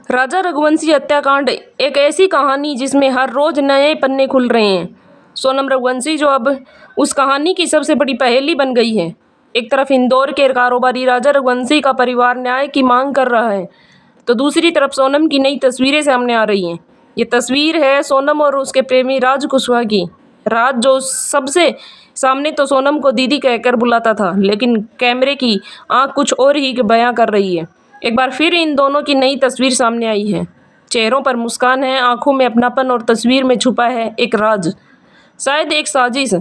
राजा रघुवंशी हत्याकांड एक ऐसी कहानी जिसमें हर रोज नए पन्ने खुल रहे हैं। सोनम रघुवंशी जो अब उस कहानी की सबसे बड़ी पहेली बन गई है। एक तरफ इंदौर के कारोबारी राजा रघुवंशी का परिवार न्याय की मांग कर रहा है, तो दूसरी तरफ सोनम की नई तस्वीरें सामने आ रही हैं। ये तस्वीर है सोनम और उसके प्रेमी राज कुशवाहा की। राज जो सबसे सामने तो सोनम को दीदी कहकर बुलाता था, लेकिन कैमरे की आंख कुछ और ही बयां कर रही है। एक बार फिर इन दोनों की नई तस्वीर सामने आई है। चेहरों पर मुस्कान है, आंखों में अपनापन और तस्वीर में छुपा है एक राज, शायद एक साजिश।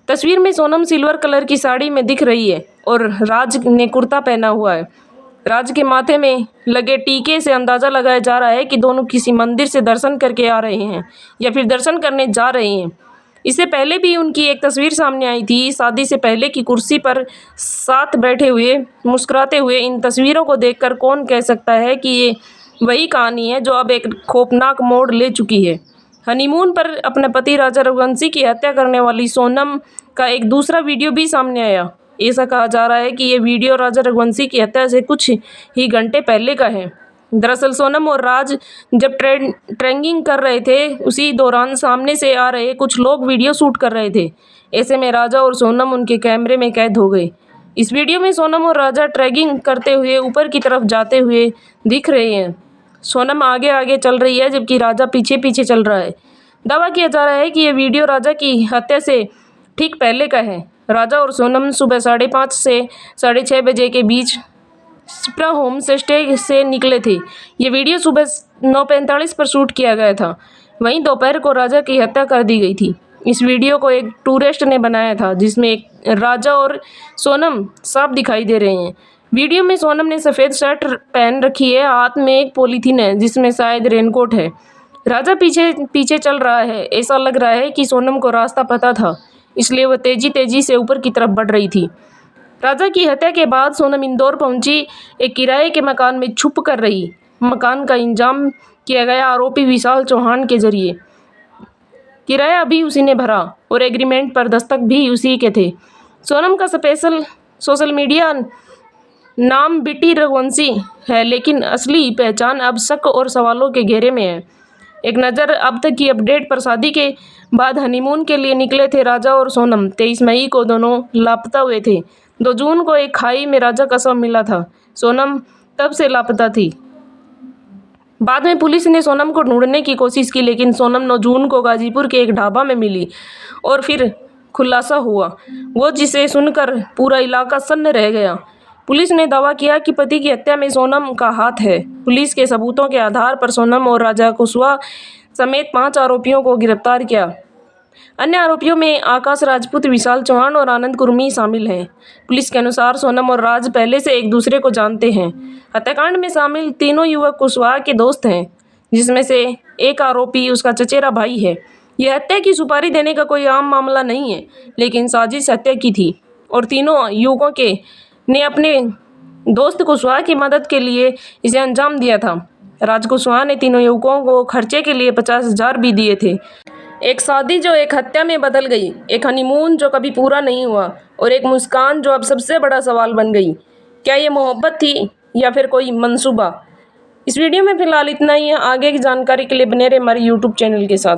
तस्वीर में सोनम सिल्वर कलर की साड़ी में दिख रही है और राज ने कुर्ता पहना हुआ है। राज के माथे में लगे टीके से अंदाजा लगाया जा रहा है कि दोनों किसी मंदिर से दर्शन करके आ रहे हैं या फिर दर्शन करने जा रहे हैं। इससे पहले भी उनकी एक तस्वीर सामने आई थी, शादी से पहले की कुर्सी पर साथ बैठे हुए मुस्कुराते हुए। इन तस्वीरों को देखकर कौन कह सकता है कि ये वही कहानी है जो अब एक खौफनाक मोड़ ले चुकी है। हनीमून पर अपने पति राजा रघुवंशी की हत्या करने वाली सोनम का एक दूसरा वीडियो भी सामने आया। ऐसा कहा जा रहा है कि ये वीडियो राजा रघुवंशी की हत्या से कुछ ही घंटे पहले का है। दरअसल सोनम और राज जब ट्रेकिंग कर रहे थे, उसी दौरान सामने से आ रहे कुछ लोग वीडियो शूट कर रहे थे। ऐसे में राजा और सोनम उनके कैमरे में कैद हो गए। इस वीडियो में सोनम और राजा ट्रेकिंग करते हुए ऊपर की तरफ जाते हुए दिख रहे हैं। सोनम आगे आगे चल रही है जबकि राजा पीछे पीछे चल रहा है। दावा किया जा रहा है कि यह वीडियो राजा की हत्या से ठीक पहले का है। राजा और सोनम सुबह 5:30 से 6:30 बजे के बीच स्प्रा होम स्टे से निकले थे। ये वीडियो सुबह 9:45 पर शूट किया गया था। वहीं दोपहर को राजा की हत्या कर दी गई थी। इस वीडियो को एक टूरिस्ट ने बनाया था जिसमें एक राजा और सोनम साफ दिखाई दे रहे हैं। वीडियो में सोनम ने सफ़ेद शर्ट पहन रखी है, हाथ में एक पॉलीथीन है जिसमें शायद रेनकोट है। राजा पीछे पीछे चल रहा है। ऐसा लग रहा है कि सोनम को रास्ता पता था, इसलिए वह तेजी तेजी से ऊपर की तरफ बढ़ रही थी। राजा की हत्या के बाद सोनम इंदौर पहुंची। एक किराए के मकान में छुप कर रही। मकान का इंतजाम किया गया आरोपी विशाल चौहान के जरिए। किराया भी उसी ने भरा और एग्रीमेंट पर दस्तखत भी उसी के थे। सोनम का सोशल मीडिया नाम बिटी रघुवंशी है, लेकिन असली पहचान अब शक और सवालों के घेरे में है। एक नज़र अब तक की अपडेट पर। शादी के बाद हनीमून के लिए निकले थे राजा और सोनम। 23 मई को दोनों लापता हुए थे। 2 जून को एक खाई में राजा का शव मिला था। सोनम तब से लापता थी। बाद में पुलिस ने सोनम को ढूंढने की कोशिश की, लेकिन सोनम 9 जून को गाजीपुर के एक ढाबा में मिली और फिर खुलासा हुआ वो, जिसे सुनकर पूरा इलाका सन्न रह गया। पुलिस ने दावा किया कि पति की हत्या में सोनम का हाथ है। पुलिस के सबूतों के आधार पर सोनम और राजा कुशवाहा समेत 5 आरोपियों को गिरफ्तार किया। अन्य आरोपियों में आकाश राजपूत, विशाल चौहान और आनंद कुर्मी शामिल हैं। पुलिस के अनुसार सोनम और राज पहले से एक दूसरे को जानते हैं। हत्याकांड में शामिल तीनों युवक कुशवाहा के दोस्त हैं, जिसमें से एक आरोपी उसका चचेरा भाई है। यह हत्या की सुपारी देने का कोई आम मामला नहीं है, लेकिन साजिश हत्या की थी और तीनों युवकों ने अपने दोस्त कुशवाहा की मदद के लिए इसे अंजाम दिया था। राज कुशवाहा ने तीनों युवकों को खर्चे के लिए 50,000 भी दिए थे। एक शादी जो एक हत्या में बदल गई, एक हनीमून जो कभी पूरा नहीं हुआ और एक मुस्कान जो अब सबसे बड़ा सवाल बन गई। क्या ये मोहब्बत थी या फिर कोई मंसूबा? इस वीडियो में फिलहाल इतना ही है। आगे की जानकारी के लिए बने रहे हमारे YouTube चैनल के साथ।